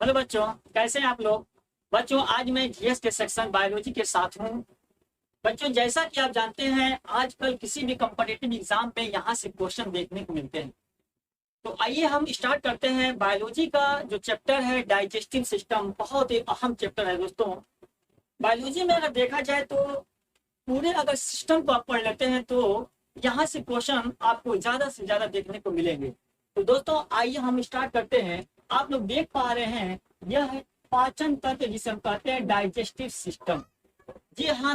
Hello बच्चों, कैसे हैं आप लोग। बच्चों, आज मैं जीएस के सेक्शन बायोलॉजी के साथ हूँ। बच्चों, जैसा कि आप जानते हैं, आजकल किसी भी कॉम्पिटिटिव एग्जाम में यहाँ से क्वेश्चन देखने को मिलते हैं। तो आइए हम स्टार्ट करते हैं। बायोलॉजी का जो चैप्टर है डाइजेस्टिव सिस्टम, बहुत ही अहम चैप्टर है दोस्तों। बायोलॉजी में अगर देखा जाए तो पूरे अगर सिस्टम को आप पढ़ लेते हैं तो यहाँ से क्वेश्चन आपको ज्यादा से ज्यादा देखने को मिलेंगे। तो दोस्तों, आइए हम स्टार्ट करते हैं। आप लोग देख पा रहे हैं, यह है पाचन तंत्र, जिसे हम कहते हैं डाइजेस्टिव सिस्टम। जी हाँ,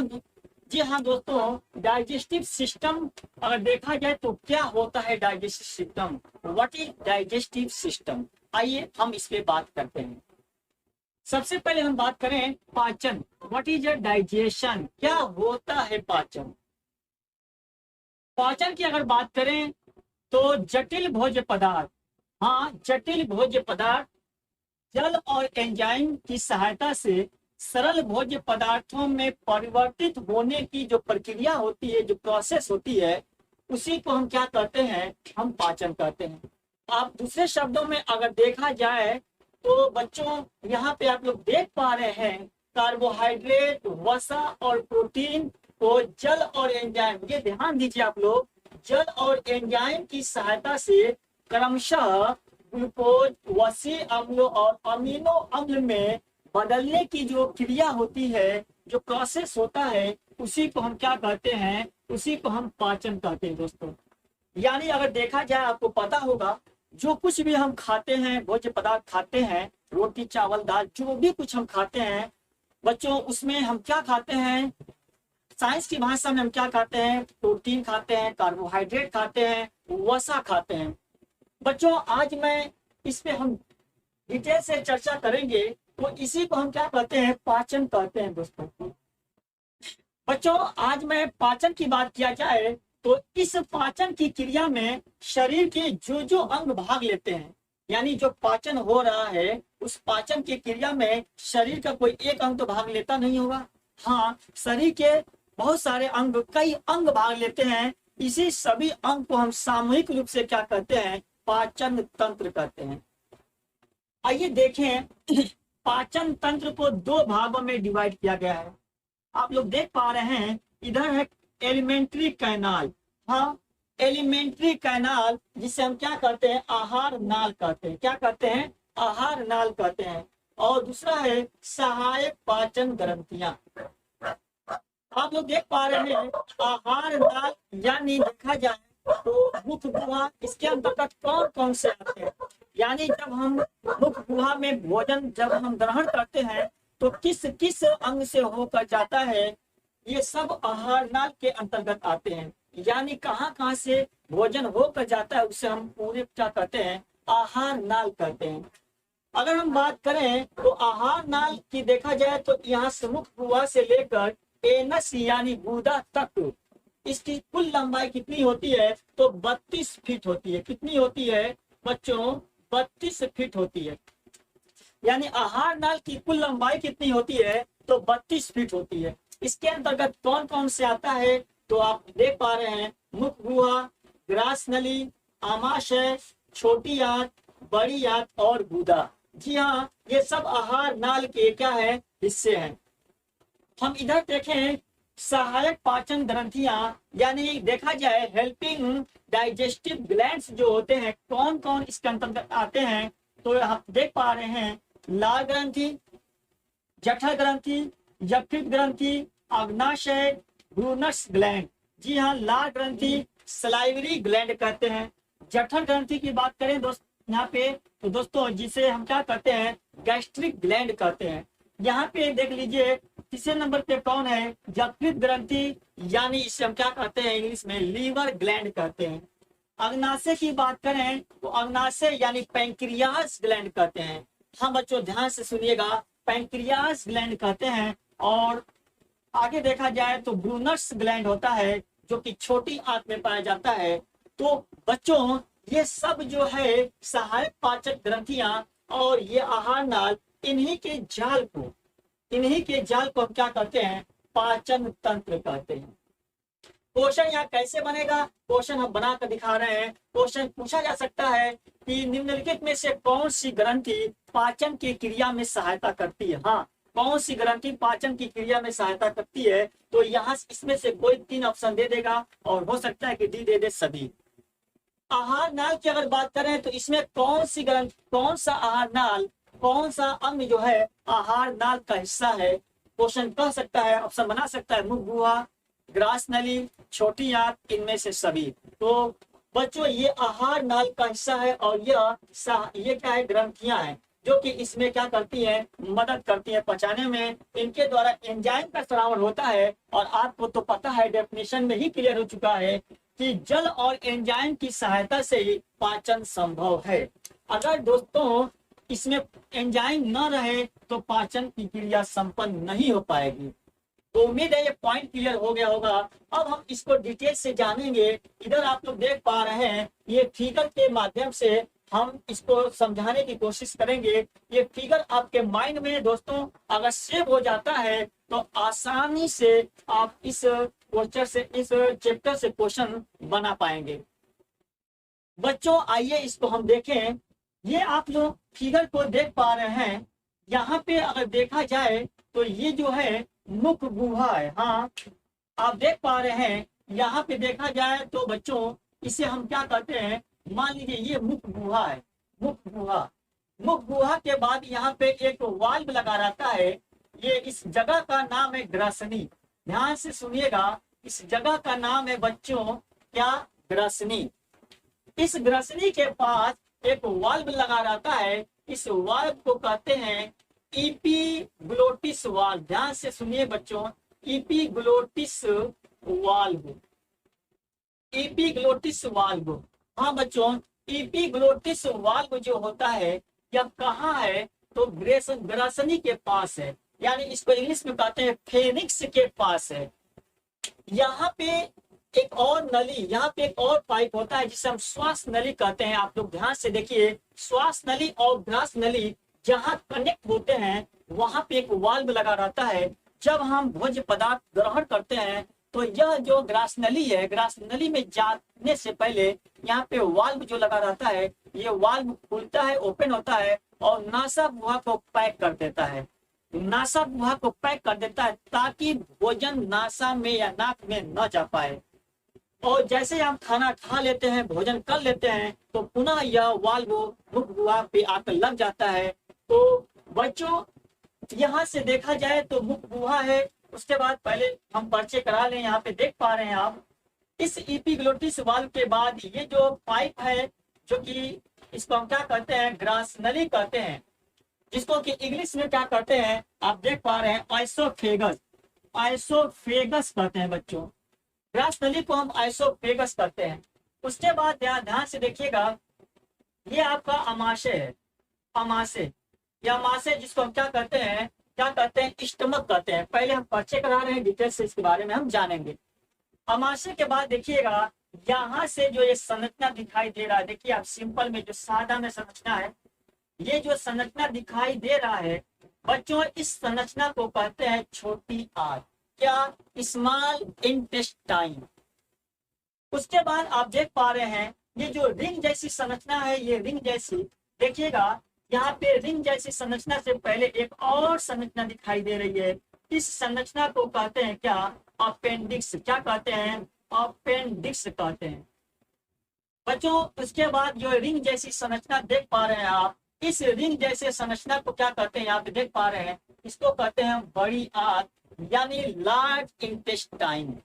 जी हाँ दोस्तों, डाइजेस्टिव सिस्टम अगर देखा जाए तो क्या होता है digestive system, what is digestive system. आइए हम इस पे बात करते हैं। सबसे पहले हम बात करें पाचन, व्हाट इज अ डाइजेशन, क्या होता है पाचन। पाचन की अगर बात करें तो जटिल भोज्य पदार्थ, हाँ जटिल भोज्य पदार्थ जल और एंजाइम की सहायता से सरल भोज्य पदार्थों में परिवर्तित होने की जो प्रक्रिया होती है, जो प्रोसेस होती है, उसी को हम क्या कहते हैं, हम पाचन कहते हैं। आप दूसरे शब्दों में अगर देखा जाए तो बच्चों, यहाँ पे आप लोग देख पा रहे हैं कार्बोहाइड्रेट, वसा और प्रोटीन को जल और एंजाइम, ये ध्यान दीजिए आप लोग, जल और एंजाइम की सहायता से क्रमशः ग्लूकोज, वसी अम्ल और अमीनो अम्ल में बदलने की जो क्रिया होती है, जो प्रोसेस होता है, उसी को हम क्या कहते हैं, उसी को हम पाचन कहते हैं दोस्तों। यानी अगर देखा जाए, आपको पता होगा, जो कुछ भी हम खाते हैं, भोज्य पदार्थ खाते हैं, रोटी चावल दाल, जो भी कुछ हम खाते हैं बच्चों, उसमें हम क्या खाते हैं, साइंस की भाषा में हम क्या खाते हैं, प्रोटीन खाते हैं, कार्बोहाइड्रेट खाते हैं, वसा खाते हैं। बच्चों, आज मैं इस पे हम डिटेल से चर्चा करेंगे। तो इसी को हम क्या कहते हैं, पाचन कहते हैं दोस्तों। बच्चों, आज मैं पाचन की बात किया जाए तो इस पाचन की क्रिया में शरीर के जो जो अंग भाग लेते हैं, यानी जो पाचन हो रहा है, उस पाचन की क्रिया में शरीर का कोई एक अंग तो भाग लेता नहीं होगा। हाँ, शरीर के बहुत सारे अंग, कई अंग भाग लेते हैं। इसी सभी अंग को हम सामूहिक रूप से क्या कहते हैं, पाचन तंत्र कहते हैं। आइए देखें, पाचन तंत्र को दो भागों में डिवाइड किया गया है। आप लोग देख पा रहे हैं, इधर है एलिमेंट्री कैनाल, हाँ एलिमेंट्री कैनाल, जिसे हम क्या कहते हैं, आहार नाल कहते हैं। क्या कहते हैं, आहार नाल कहते हैं। और दूसरा है सहायक पाचन ग्रंथियां। आप लोग देख पा रहे हैं, आहार नाल यानी देखा जाए तो मुख गुहा, इसके अंतर्गत कौन कौन से आते हैं, यानी जब हम मुख गुहा में भोजन जब हम ग्रहण करते हैं तो किस किस अंग से होकर जाता है, ये सब आहार नाल के अंतर्गत आते हैं। यानी कहाँ कहाँ से भोजन होकर जाता है, उसे हम पूरे क्या कहते हैं, आहार नाल कहते हैं। अगर हम बात करें तो आहार नाल की देखा जाए तो यहाँ से मुख गुहा से लेकर एनस यानी गुदा तक इसकी कुल लंबाई कितनी होती है, तो 32 फीट होती है। कितनी होती है बच्चों, 32 फीट होती है। यानी आहार नाल की कुल लंबाई कितनी होती है, तो 32 फीट होती है। इसके अंतर्गत कौन कौन से आता है, तो आप देख पा रहे हैं, मुख गुहा, ग्रास नली, आमाशय, छोटी आंत, बड़ी आंत और गुदा। जी हाँ, ये सब आहार नाल के क्या है, हिस्से हैं। हम इधर देखें, सहायक पाचन ग्रंथियां, यानी देखा जाए हेल्पिंग डाइजेस्टिव ग्लैंड्स जो होते हैं, कौन कौन इसके अंतर्गत आते हैं, तो आप देख पा रहे हैं, लाल ग्रंथि, जठर ग्रंथि, यकृत ग्रंथि, अग्नाशय, ब्रूनस ग्लैंड। जी हाँ, लाल ग्रंथि सलाइवरी ग्लैंड कहते हैं। जठर ग्रंथि की बात करें दोस्त यहाँ पे, तो दोस्तों जिसे हम क्या कहते हैं, गैस्ट्रिक ग्लैंड कहते हैं। यहाँ पे देख लीजिए, तीसरे नंबर पे कौन है, यकृत ग्रंथि, यानी इसे हम क्या कहते हैं, इंग्लिश में लीवर ग्लैंड कहते हैं। अग्नाशय की बात करें तो अग्नाशय यानी पैंक्रियास ग्लैंड कहते हैं। हाँ बच्चों, ध्यान से सुनिएगा, पैंक्रियास ग्लैंड कहते हैं। और आगे देखा जाए तो ब्रूनस ग्लैंड होता है, जो कि छोटी आंत में पाया जाता है। तो बच्चों, ये सब जो है सहायक पाचक ग्रंथियां और ये आहार नाल, इन्हीं के जाल को हम क्या कहते हैं, पाचन तंत्र कहते हैं। क्वेश्चन यहाँ कैसे बनेगा, क्वेश्चन हम बना कर दिखा रहे हैं। क्वेश्चन पूछा जा सकता है कि निम्नलिखित में से कौन सी ग्रंथि पाचन की क्रिया में सहायता करती है। हाँ, कौन सी ग्रंथि पाचन की क्रिया में सहायता करती है, तो यहाँ इसमें से कोई 3 ऑप्शन दे देगा और हो सकता है कि डी दे दे सभी। आहार नाल की अगर बात करें तो इसमें कौन सी ग्रंथि, कौन सा आहार नाल, कौन सा अंग जो है आहार नाल का हिस्सा है। क्वेश्चन कह सकता है, ऑप्शन बना सकता है, मुख गुहा, ग्रास नली, छोटी आंत, इनमें से सभी। तो बच्चों ये आहार नाल का हिस्सा है और ये क्या है, ग्रंथियां हैं जो कि इसमें क्या करती हैं, मदद करती है पचाने में। इनके द्वारा एंजाइम का स्रावन होता है और आपको तो पता है, डेफिनेशन में ही क्लियर हो चुका है कि जल और एंजाइम की सहायता से ही पाचन संभव है। अगर दोस्तों इसमें एंजाइम न रहे तो पाचन की क्रिया संपन्न नहीं हो पाएगी। तो उम्मीद है ये पॉइंट क्लियर हो गया होगा। अब हम इसको डिटेल से जानेंगे। इधर आप लोग देख पा रहे हैं, ये फिगर के माध्यम से हम इसको समझाने की कोशिश करेंगे। ये फिगर आपके माइंड में दोस्तों अगर सेव हो जाता है तो आसानी से आप इस क्वेश्चन से, इस चैप्टर से क्वेश्चन बना पाएंगे। बच्चों आइए इसको हम देखें। ये आप लोग फिगर को देख पा रहे हैं, यहाँ पे अगर देखा जाए तो ये जो है मुख गुहा है। हाँ, आप देख पा रहे हैं, यहाँ पे देखा जाए तो बच्चों इसे हम क्या कहते हैं, मान लीजिए ये मुख गुहा है, मुख गुहा। मुख गुहा के बाद यहाँ पे एक वाल्व लगा रहता है। ये इस जगह का नाम है ग्रसनी। ध्यान से सुनिएगा, इस जगह का नाम है बच्चों क्या, ग्रसनी। इस ग्रसनी के पास एक वाल्व लगा रहता है। इस वाल्व को कहते हैं इपीग्लोटिस वाल्व। ध्यान से सुनिए बच्चों, इपीग्लोटिस वाल्व, इपीग्लोटिस वाल्व। हाँ बच्चों, इपीग्लोटिस वाल्व जो होता है यह कहाँ है, तो ग्रसनी के पास है, यानी इसको इंग्लिश में कहते हैं फेनिक्स के पास है। यहाँ पे एक और नली, यहाँ पे एक और पाइप होता है जिसे हम श्वास नली कहते हैं। आप लोग ध्यान से देखिए, श्वास नली और ग्रास नली जहाँ कनेक्ट होते हैं वहां पे एक वाल्व लगा रहता है। जब हम भोज्य पदार्थ ग्रहण करते हैं तो यह जो ग्रास नली है, ग्रास नली में जाने से पहले यहाँ पे वाल्व जो लगा रहता है, ये वाल्व खुलता है, ओपन होता है और नासा गुहा को पैक कर देता है। नासा गुहा को पैक कर देता है ताकि भोजन नासा में या नाक में न जा पाए। और जैसे हम खाना खा लेते हैं, भोजन कर लेते हैं, तो पुनः यह वाल्व मुख गुहा पे आकर लग जाता है। तो बच्चों यहाँ से देखा जाए तो मुख गुहा है। उसके बाद पहले हम परिचय करा लें। यहाँ पे देख पा रहे हैं आप, इस इपीग्लोटिस वाल्व के बाद ये जो पाइप है, जो कि इसको हम क्या कहते हैं, ग्रास नली कहते हैं, जिसको कि इंग्लिश में क्या कहते हैं, आप देख पा रहे हैं आइसोफेगस, आइसोफेगस कहते हैं बच्चों। ग्रास नली को हम आइसोफेगस कहते हैं। उसके बाद ध्यान से देखिएगा, ये आपका अमाशय है, अमाशय, या अमाशय जिसको हम क्या कहते हैं, क्या कहते हैं, स्टमक कहते हैं। पहले हम परिचय करा रहे हैं, डिटेल से इसके बारे में हम जानेंगे। अमाशय के बाद देखिएगा, यहाँ से जो ये संरचना दिखाई दे रहा है, देखिए आप सिंपल में जो सादा में संरचना है, ये जो संरचना दिखाई दे रहा है बच्चों, इस संरचना को कहते हैं छोटी आंत, क्या, स्मॉल इंटेस्टाइन। उसके बाद आप देख पा रहे हैं, ये जो रिंग जैसी संरचना है, ये रिंग जैसी, देखिएगा यहाँ पे रिंग जैसी संरचना से पहले एक और संरचना दिखाई दे रही है। इस संरचना को कहते हैं क्या, अपेंडिक्स। क्या कहते हैं, अपेंडिक्स कहते हैं बच्चों। उसके बाद जो रिंग जैसी संरचना देख पा रहे हैं आप, इस रिंग जैसे संरचना को क्या कहते हैं, यहाँ पे देख पा रहे हैं, इसको कहते हैं बड़ी आंत, यानी लार्ज इंटेस्टाइन।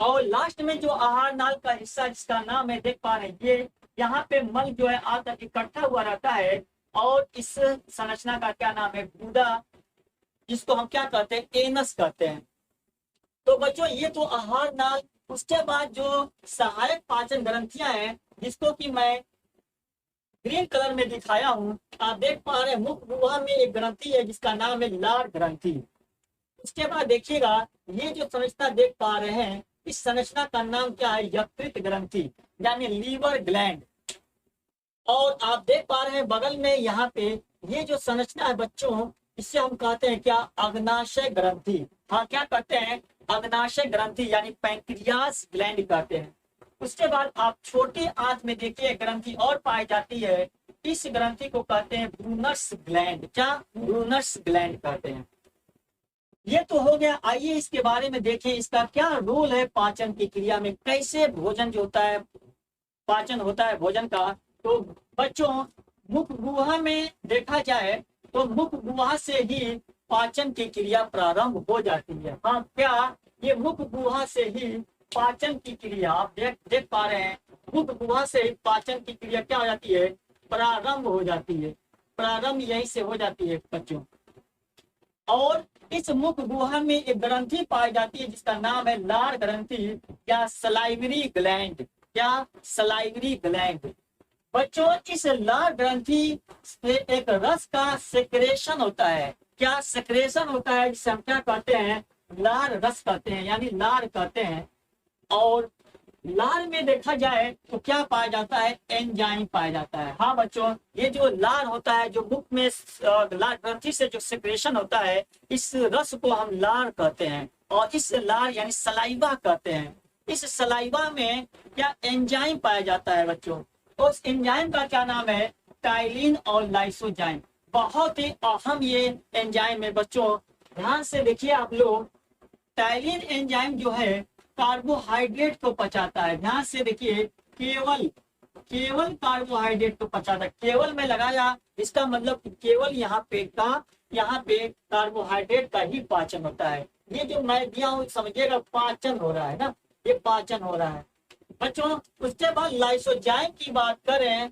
और लास्ट में जो आहार नाल का हिस्सा जिसका नाम है, देख पा रहे हैं, ये यहाँ पे मल जो है आकर इकट्ठा हुआ रहता है। और इस संरचना का क्या नाम है, गुदा, जिसको हम क्या कहते हैं, एनस कहते हैं। तो बच्चों ये तो आहार नाल। उसके बाद जो सहायक पाचन ग्रंथियां हैं, जिसको कि मैं ग्रीन कलर में दिखाया हूँ, आप देख पा रहे हैं, मुख गुहा में एक ग्रंथि है जिसका नाम है लार ग्रंथि। उसके बाद देखिएगा, ये जो संरचना देख पा रहे हैं, इस संरचना का नाम क्या है, यकृत ग्रंथि, यानी लीवर ग्लैंड। और आप देख पा रहे हैं बगल में यहाँ पे ये जो संरचना है बच्चों, इससे हम कहते हैं क्या, अग्नाशय ग्रंथि। हाँ, क्या कहते हैं, अग्नाशय ग्रंथि यानी पैंक्रियास ग्लैंड कहते हैं। उसके बाद आप छोटे आंत में देखिए ग्रंथि और पाई जाती है, इस ग्रंथि को कहते हैं ब्रूनस ग्लैंड। क्या? ब्रूनस ग्लैंड कहते हैं। ये तो हो गया। आइए इसके बारे में देखें, इसका क्या रोल है पाचन की क्रिया में, कैसे भोजन जो होता है, पाचन होता है भोजन का। तो बच्चों, मुख गुहा में देखा जाए तो मुख गुहा से ही पाचन की क्रिया प्रारंभ हो जाती है। हाँ, क्या ये मुख गुहा से ही पाचन की क्रिया, आप देख पा रहे हैं, मुख गुहा से ही पाचन की क्रिया क्या हो जाती है? प्रारंभ हो जाती है। प्रारंभ यही से हो जाती है बच्चों। और इस मुख गुहा में एक ग्रंथि पाई जाती है जिसका नाम है लार ग्रंथि या सलाइवरी ग्लैंड। क्या? Salivary gland. बच्चों, इस लार ग्रंथि से एक रस का सेक्रेशन होता है। क्या सेक्रेशन होता है? जिसे हम क्या कहते हैं? लार रस कहते हैं, यानी लार कहते हैं। और लार में देखा जाए तो क्या पाया जाता है? एंजाइम पाया जाता है। हाँ बच्चों, ये जो लार होता है, जो मुख में लार ग्रंथि से जो सेक्रेशन होता है, इस रस को हम लार कहते हैं। और इस लार यानी सलाइवा कहते हैं। इस सलाइवा में क्या एंजाइम पाया जाता है बच्चों? उस एंजाइम का क्या नाम है? टाइलिन और लाइसोजाइम। बहुत ही अहम ये एंजाइम है बच्चों, ध्यान से देखिए आप लोग। टाइलिन एंजाइम जो है कार्बोहाइड्रेट को पचाता है। ध्यान से देखिए, केवल केवल कार्बोहाइड्रेट को पचाता है। केवल में लगाया, इसका मतलब केवल यहाँ पे कार्बोहाइड्रेट का ही पाचन होता है। ये जो मैं दिया हूँ समझिएगा, पाचन हो रहा है ना, ये पाचन हो रहा है बच्चों। उसके बाद लाइसोजाइम की बात करें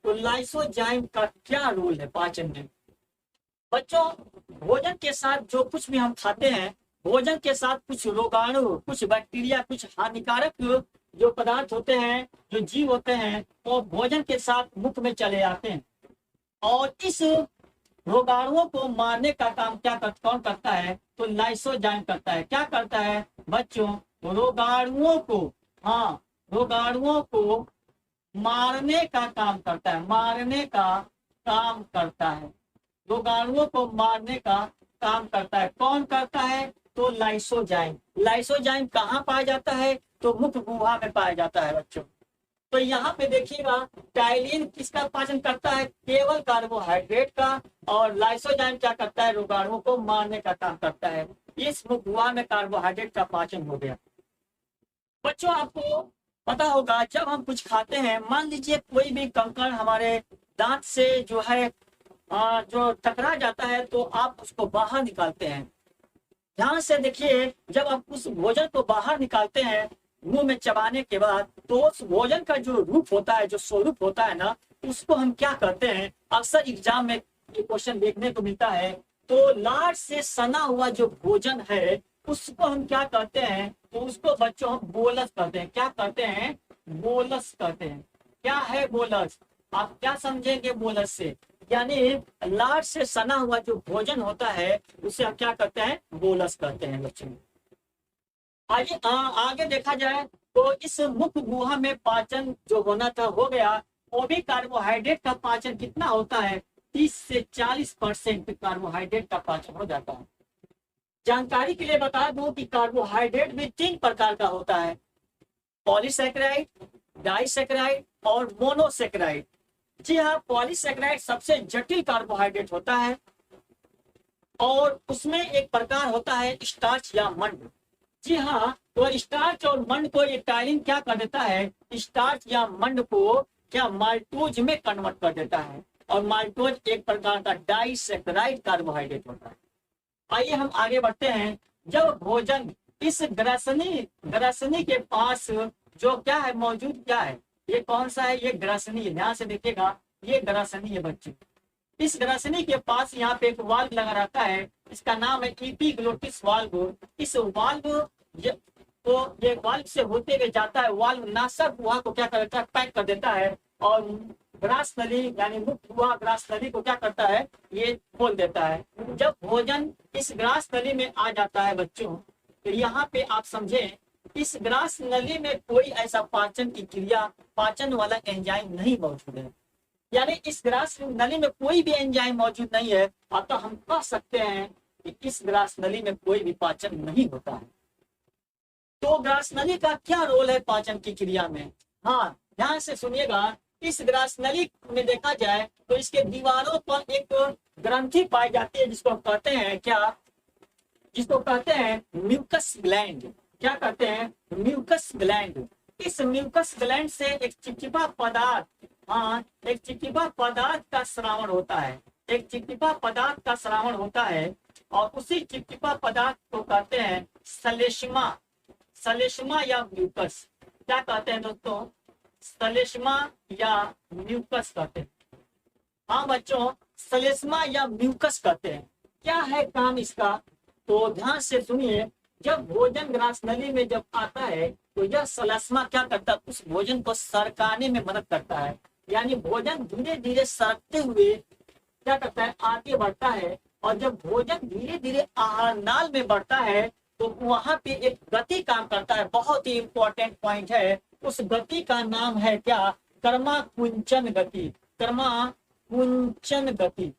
तो लाइसोजाइम का क्या रोल है पाचन में? बच्चों, भोजन के साथ जो कुछ भी हम खाते हैं, भोजन के साथ कुछ रोगाणु, कुछ बैक्टीरिया, कुछ हानिकारक जो पदार्थ होते हैं, जो जीव होते हैं, वो भोजन के साथ मुख में चले आते हैं। और इस रोगाणुओं को मारने का काम कौन करता है? तो लाइसोजाइम करता है। क्या करता है बच्चों? रोगाणुओं को, हाँ, रोगाणुओं को मारने का काम करता है। मारने का काम करता है, रोगाणुओं को मारने का काम करता है। कौन करता है? तो लाइसोजाइम। लाइसोजाइम कहाँ पाया जाता है? तो मुख गुहा में पाया जाता है बच्चों। तो यहाँ पे देखिएगा, टाइलिन किसका पाचन करता है? केवल कार्बोहाइड्रेट का। और लाइसोजाइम क्या करता है? रोगाणुओं को मारने का काम करता है। इस मुख गुहा में कार्बोहाइड्रेट का पाचन हो गया। बच्चों, आपको पता होगा, जब हम कुछ खाते हैं, मान लीजिए कोई भी कंकड़ हमारे दांत से जो है जो टकरा जाता है, तो आप उसको बाहर निकालते हैं। ध्यान से देखिए, जब आप उस भोजन को बाहर निकालते हैं मुंह में चबाने के बाद, तो उस भोजन का जो रूप होता है, जो स्वरूप होता है ना, उसको हम क्या कहते हैं? अक्सर एग्जाम में ये क्वेश्चन देखने को मिलता है। तो लार से सना हुआ जो भोजन है, उसको हम क्या कहते हैं? तो उसको बच्चों हम बोलस कहते हैं। क्या कहते हैं? बोलस कहते हैं। क्या है बोलस? आप क्या समझेंगे बोलस से? यानी लार से सना हुआ जो भोजन होता है, उसे हम क्या कहते हैं? बोलस कहते हैं बच्चों। आगे देखा जाए तो इस मुख गुहा में पाचन जो होना था हो गया। वो भी कार्बोहाइड्रेट का पाचन कितना होता है? 30 से 40% कार्बोहाइड्रेट का पाचन हो जाता है। जानकारी के लिए बता दूं कि कार्बोहाइड्रेट भी 3 प्रकार का होता है: पॉलीसैकेराइड, डाइसैकेराइड और मोनोसैकेराइड। जी हाँ, पॉलीसैकेराइड सबसे जटिल कार्बोहाइड्रेट होता है और उसमें एक प्रकार होता है स्टार्च या मंड। जी हाँ, तो स्टार्च और मंड को ये टाइलिन क्या कर देता है? स्टार्च या मंड को क्या माल्टोज में कन्वर्ट कर देता है। और माल्टोज एक प्रकार का डाइसैकेराइड कार्बोहाइड्रेट होता है। आइए हम आगे बढ़ते हैं। जब भोजन इस ग्रसनी के पास जो क्या है मौजूद, क्या है ये, कौन सा है? ये ग्रसनी है। ध्यान से देखिएगा, ये ग्रसनी है बच्चे। इस ग्रसनी के पास यहाँ पे एक वाल्व लगा रहता है, इसका नाम है एपिग्लोटिस वाल्व। इस वाल्व तो ये वाल्व से होते हुए जाता है, वाल्व नासा गुहा को क्या कर देता है? पैक कर देता है। और ग्रास नली यानी मुख गुहा ग्रास नली को क्या करता है? ये खोल देता है। जब भोजन इस ग्रास नली में आ जाता है बच्चों, तो यहाँ पे आप समझें, इस ग्रास नली में कोई ऐसा पाचन की क्रिया, पाचन वाला एंजाइम नहीं मौजूद है। यानी इस ग्रास नली में कोई भी एंजाइम मौजूद नहीं है, अतः हम कह सकते हैं कि इस ग्रास नली में कोई भी पाचन नहीं होता है। तो ग्रासनली का क्या रोल है पाचन की क्रिया में? हाँ, ध्यान से सुनिएगा। इस ग्रासनली में देखा जाए तो इसके दीवारों पर एक ग्रंथि पाई जाती है, जिसको कहते हैं क्या? जिसको कहते हैं म्यूकस ग्लैंड। क्या कहते हैं? Mucus gland. इस म्यूकस ग्लैंड से एक चिपचिपा पदार्थ, हाँ, एक चिपचिपा पदार्थ का स्रावण होता है। एक चिपचिपा पदार्थ का स्रावण होता है और उसी चिपचिपा पदार्थ को कहते हैं सलेष्मा। सलेष्मा या म्यूकस। क्या कहते हैं दोस्तों? सलेष्मा या म्यूकस कहते हैं। हाँ बच्चों, सलेष्मा या म्यूकस कहते हैं। क्या है काम इसका? तो ध्यान से सुनिए। जब भोजन ग्रासनली में जब आता है तो यह सलेष्मा क्या करता है? उस भोजन को सरकाने में मदद करता है। यानी भोजन धीरे धीरे सरकते हुए क्या करता है? आगे बढ़ता है। और जब भोजन धीरे धीरे आहार नाल में बढ़ता है तो वहां पे एक गति काम करता है। बहुत ही इंपॉर्टेंट पॉइंट है। उस गति का नाम है क्या? कर्मा कुंचन गति। कर्मा कुंचन गति।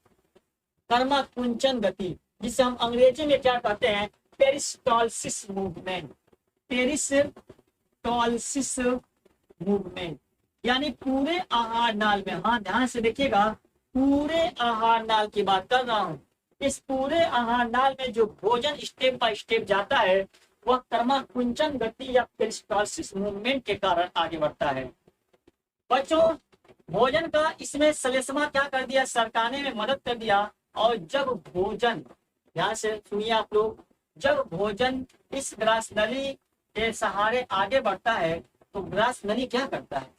कर्मा कुंचन गति, जिसे हम अंग्रेजी में क्या कहते हैं? पेरिस्टॉल्सिस मूवमेंट। पेरिस्टॉल्सिस मूवमेंट यानी पूरे आहार नाल में, हाँ ध्यान से देखिएगा, पूरे आहार नाल की बात कर रहा हूँ। इस पूरे आहार नाल में जो भोजन स्टेप बाय स्टेप जाता है वह कर्मा कुंचन गति या पेरिस्टॉल्सिस मूवमेंट के कारण आगे बढ़ता है। बच्चों, भोजन का इसमें सलेष्मा क्या कर दिया? सरकाने में मदद कर दिया। और जब भोजन, ध्यान से सुनिए आप लोग, जब भोजन इस ग्रासनली के सहारे आगे बढ़ता है तो ग्रासनली क्या करता है?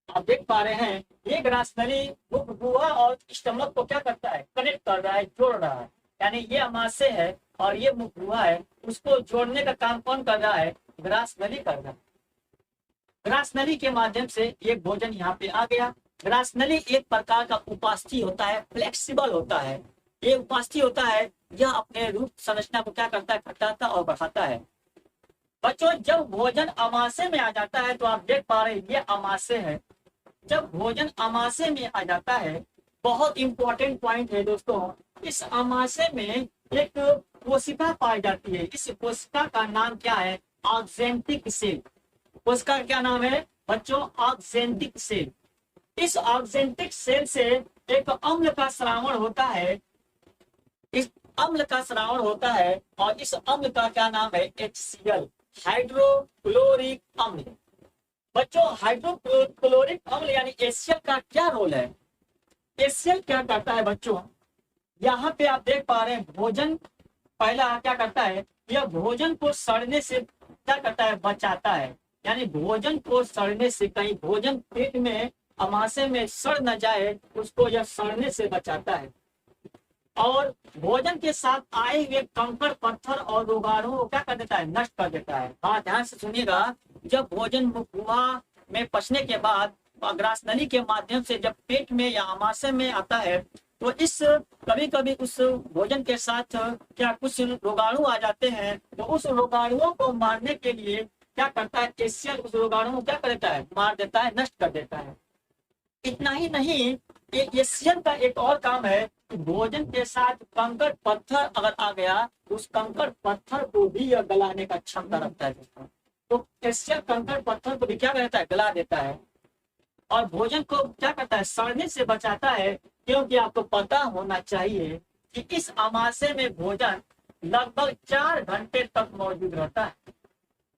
आप देख पा रहे हैं ये ग्रासनली मुख गुहा और स्टमक को क्या करता है? कनेक्ट कर रहा है, जोड़ रहा है। यानी ये अमाशय है और ये मुख गुहा है, उसको जोड़ने का काम कौन कर रहा है? ग्रासनली कर रहा है। ग्रासनली के माध्यम से ये भोजन यहाँ पे आ गया। ग्रासनली एक प्रकार का उपास्थि होता है, फ्लेक्सिबल होता है। ये उपास्थि होता है, यह अपने रूप संरचना को क्या करता है? घटाता और बढ़ाता है। बच्चों, जब भोजन अमाशय में आ जाता है तो आप देख पा रहे हैं ये अमाशय है। जब भोजन अमाशय में आ जाता है, बहुत इंपॉर्टेंट पॉइंट है दोस्तों, इस अमाशय में एक कोशिका पाई जाती है। इस कोशिका का नाम क्या है? Oxyntic cell. कोशिका का क्या नाम है बच्चों? Oxyntic cell. इस ऑक्जेंटिक सेल से एक अम्ल का स्रावण होता है। इस अम्ल का स्रावण होता है और इस अम्ल का क्या नाम है? HCl, हाइड्रोक्लोरिक अम्ल। बच्चों, हाइड्रोक्लोरिक अम्ल यानी HCl का क्या रोल है? HCl क्या करता है बच्चों? यहाँ पे आप देख पा रहे हैं भोजन पहला क्या करता है? यह भोजन को सड़ने से क्या करता है? बचाता है। यानी भोजन को सड़ने से, कहीं भोजन पेट में अमाशय में सड़ न जाए, उसको यह सड़ने से बचाता है। और भोजन के साथ आए हुए कंकड़ पत्थर और रोगाणुओं को क्या कर देता है? नष्ट कर देता है। हाँ ध्यान से सुनिएगा। जब भोजन मुख गुहा में पचने के बाद ग्रासनली के माध्यम से जब पेट में या अमाशय में आता है तो इस कभी कभी उस भोजन के साथ क्या कुछ रोगाणु आ जाते हैं, तो उस रोगाणुओं को मारने के लिए क्या करता है? HCl उस रोगाणुओं को क्या कर देता है? मार देता है, नष्ट कर देता है। इतना ही नहीं, HCl का एक और काम है कि भोजन के साथ कंकड़ पत्थर अगर आ गया तो उस कंकड़ पत्थर को भी यह गलाने का क्षमता रखता है। तो HCl कंकड़ पत्थर को भी क्या करता है? गला देता है। और भोजन को क्या करता है? सड़ने से बचाता है। क्योंकि आपको पता होना चाहिए कि इस अमाशय में भोजन लगभग 4 घंटे तक मौजूद रहता है।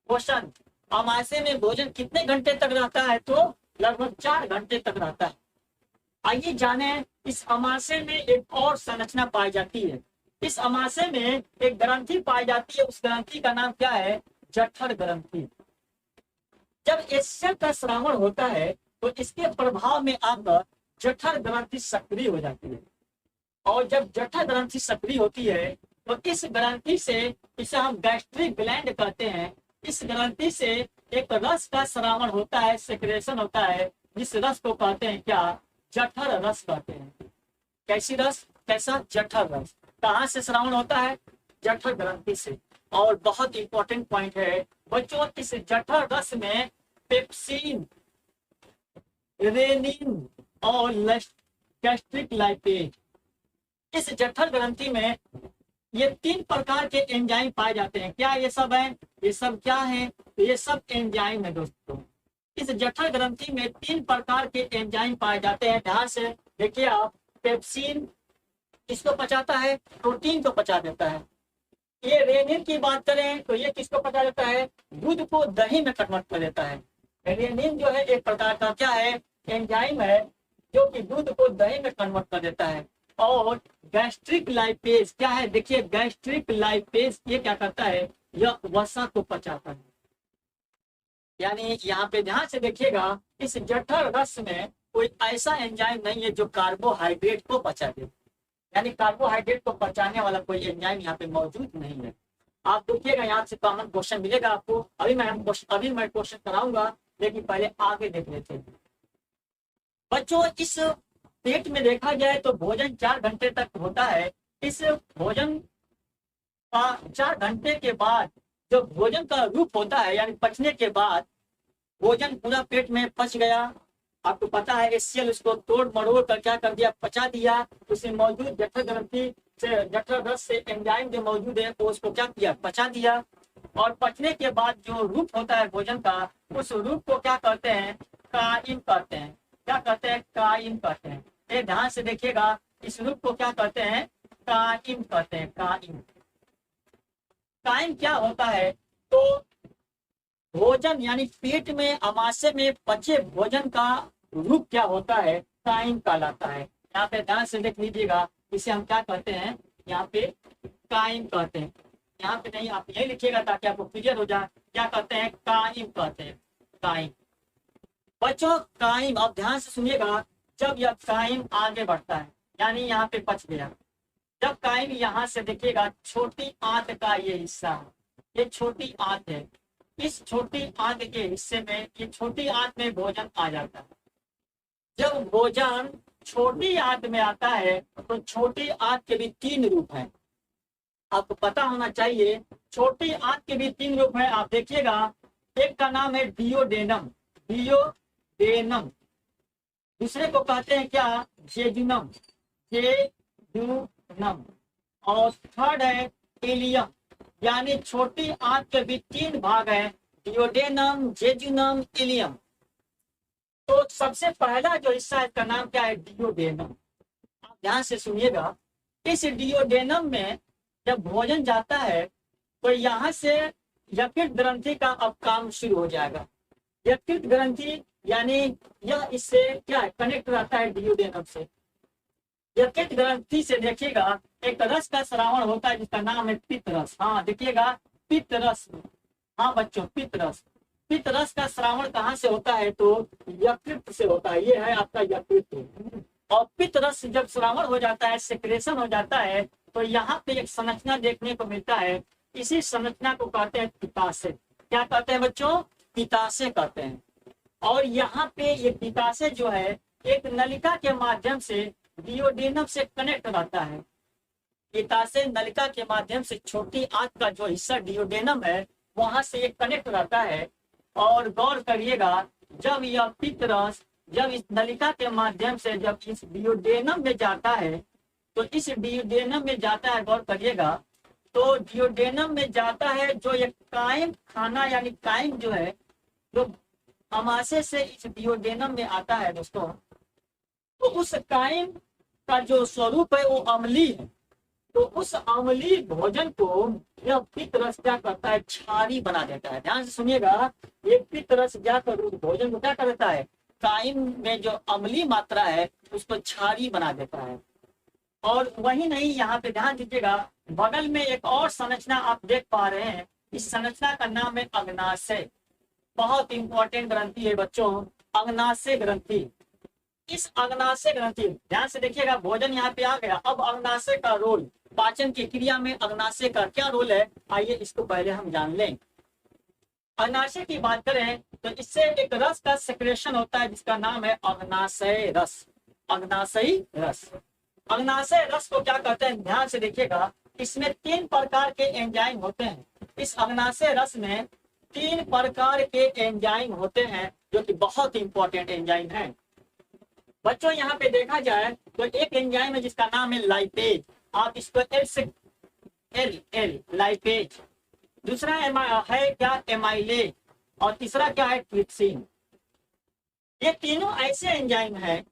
क्वेश्चन, अमाशय में भोजन कितने घंटे तक रहता है? तो लगभग 4 घंटे तक रहता है। आइए जाने, इस अमाशय में एक और संरचना पाई जाती है। इस अमाशय में एक ग्रंथि पाई जाती है। उस ग्रंथि का नाम क्या है? जठर ग्रंथि। जब HCl का स्रावण होता है तो इसके प्रभाव में आकर जठर ग्रंथि सक्रिय हो जाती है। और जब जठर ग्रंथि सक्रिय होती है तो इस ग्रंथि से, इसे हम गैस्ट्रिक ग्लैंड कहते हैं, इस ग्रंथि से एक रस का स्रावण होता है, सेक्रेशन होता है, जिस रस को कहते हैं क्या? जठर रस कहते हैं। कैसी रस? कैसा? जठर रस। कहाँ से स्रावण होता है? जठर ग्रंथि से। और बहुत इंपॉर्टेंट पॉइंट है बच्चों, इस जठर रस में पेप्सिन, रेनिन और गैस्ट्रिक लाइपेज, इस जठर ग्रंथि में ये 3 प्रकार के एंजाइम पाए जाते हैं। क्या ये सब है? ये सब क्या है? तो ये सब एंजाइम है दोस्तों। इस जठर ग्रंथि में 3 प्रकार के एंजाइम पाए जाते हैं। ध्यान से देखिए आप, पेप्सिन किसको पचाता है? प्रोटीन को पचा देता है। ये रेनिन की बात करें तो ये किसको पचा देता है? दूध को दही में कन्वर्ट कर देता है। रेनिन जो है एक प्रकार का क्या है? एंजाइम है जो कि दूध को दही में कन्वर्ट कर देता है। और गैस्ट्रिक लाइपेज क्या है? देखिए गैस्ट्रिक लाइपेज ये क्या करता है? यह वसा को पचाता है। यानी यहाँ पे ध्यान से देखिएगा, इस जठर रस में कोई ऐसा एंजाइम नहीं है जो कार्बोहाइड्रेट को पचा दे। यानी कार्बोहाइड्रेट को पचाने वाला कोई एंजाइम यहाँ पे मौजूद नहीं है। आप देखिएगा यहाँ से कॉमन क्वेश्चन मिलेगा आपको। अभी मैं क्वेश्चन कराऊंगा, लेकिन पहले आगे देख लेते हैं बच्चों। इस पेट में देखा जाए तो भोजन 4 घंटे तक होता है। इस भोजन का 4 घंटे के बाद जो भोजन का रूप होता है, यानी पचने के बाद भोजन पूरा पेट में पच गया, आपको पता है एचसीएल उसको तोड़ मरोड़ कर क्या कर दिया? पचा दिया। उसमें मौजूद जठर ग्रंथि से, जठर रस से एंजाइम जो मौजूद है वो उसको क्या किया? पचा दिया। और पचने के बाद जो रूप होता है भोजन का, उस रूप को क्या कहते हैं? काइम कहते हैं। क्या कहते हैं? काइम कहते हैं। ये ध्यान से देखिएगा, इस रूप को क्या कहते हैं? काइम कहते हैं। काइम काइम क्या होता है? तो भोजन यानी पेट में अमाशय में पचे भोजन का रूप क्या होता है? काइम कहलाता है। यहाँ पे ध्यान से देख लीजिएगा, इसे हम क्या कहते हैं? यहाँ पे काइम कहते हैं। यहाँ पे नहीं, आप यही लिखिएगा ताकि आपको क्लियर हो जाए। क्या कहते हैं? काइम कहते हैं। काइम बच्चों, काइम अब ध्यान से सुनिएगा। जब यह काइम आगे बढ़ता है, यानी यहाँ पे पच गया, जब काइम यहाँ से देखिएगा, छोटी आंत का ये हिस्सा है, ये छोटी आंत है। इस छोटी आंत के हिस्से में, ये छोटी आंत में भोजन आ जाता है। जब भोजन छोटी आंत में आता है तो छोटी आंत के भी 3 रूप हैं। आपको पता होना चाहिए, छोटी आंत के भी 3 रूप हैं। आप देखिएगा, एक का नाम है डियोडेनम। डियोडेनम। दूसरे को कहते हैं क्या? जेजुनम। जेजुनम। और थर्ड है इलियम। यानी छोटी आंत के भी 3 भाग हैं, डियोडेनम, जेजुनम, इलियम। तो सबसे पहला जो हिस्सा है इसका नाम क्या है? डियोडेनम। आप ध्यान से सुनिएगा, इस डियोडेनम में जब भोजन जाता है तो यहाँ से यकृत ग्रंथि का अब काम शुरू हो जाएगा। यकृत ग्रंथि यानी यह इससे क्या है? कनेक्ट रहता है डियोडेनम से। यकृत ग्रंथि से देखिएगा एक रस का श्रावण होता है जिसका नाम है पित्त रस। हाँ देखिएगा, पित्त रस। हाँ बच्चों, पित्त रस। पित्त रस का श्रावण कहाँ से होता है? तो यकृत से होता है। ये है आपका यकृत। और पित्त रस जब श्रावण हो जाता है, सेक्रेशन हो जाता है, तो यहाँ पे एक संरचना देखने को मिलता है। इसी संरचना को कहते हैं पित्ताशय। क्या कहते हैं बच्चों? पित्ताशय कहते हैं। और यहाँ पे ये पित्ताशय जो है एक नलिका के माध्यम से डियोडेनम से कनेक्ट रहता है। पित्ताशय नलिका के माध्यम से छोटी आंत का जो हिस्सा डियोडेनम है वहां से एक कनेक्ट रहता है। और गौर करिएगा, जब यह पित्त रस जब इस नलिका के माध्यम से जब इस डियोडेनम में जाता है, तो इस डियोडेनम में जाता है, गौर करिएगा, तो डियोडेनम में जाता है जो एक काइम खाना, यानी काइम जो है जो अमाशय से इस डियोडेनम में आता है दोस्तों, तो उस काइम का जो स्वरूप है वो अम्लीय है। तो उस अम्लीय भोजन को यह पित्त रस क्या करता है? क्षारी बना देता है। ध्यान से सुनिएगा, ये पित्त रस जाकर उस भोजन को क्या कर देता है? काइम में जो अम्लीय मात्रा है उसको क्षारी बना देता है। और वही नहीं, यहाँ पे ध्यान दीजिएगा, बगल में एक और संरचना आप देख पा रहे हैं। इस संरचना का नाम है अग्नाशय। बहुत इंपॉर्टेंट ग्रंथि है बच्चों, अग्नाशय ग्रंथि। इस अग्नाशय ग्रंथि, ध्यान से देखिएगा, भोजन यहाँ पे आ गया। अब अग्नाशय का रोल, पाचन की क्रिया में अग्नाशय का क्या रोल है, आइए इसको पहले हम जान लें। अग्नाशय की बात करें तो इससे एक रस का सेक्रेशन होता है जिसका नाम है अग्नाशय रस। अग्नाशयी रस। अग्नाशय रस को क्या कहते हैं? ध्यान से देखिएगा, इसमें 3 प्रकार के एंजाइम होते हैं। इस अग्नाशय रस में 3 प्रकार के एंजाइम होते हैं जो कि बहुत इंपॉर्टेंट एंजाइम है बच्चों। यहाँ पे देखा जाए तो एक एंजाइम है जिसका नाम है लाइपेज। आप इसको एल एल लाइपेज, दूसरा है क्या एमाइलेज, और तीसरा क्या है ट्रिप्सिन। ये तीनों ऐसे एंजाइम हैं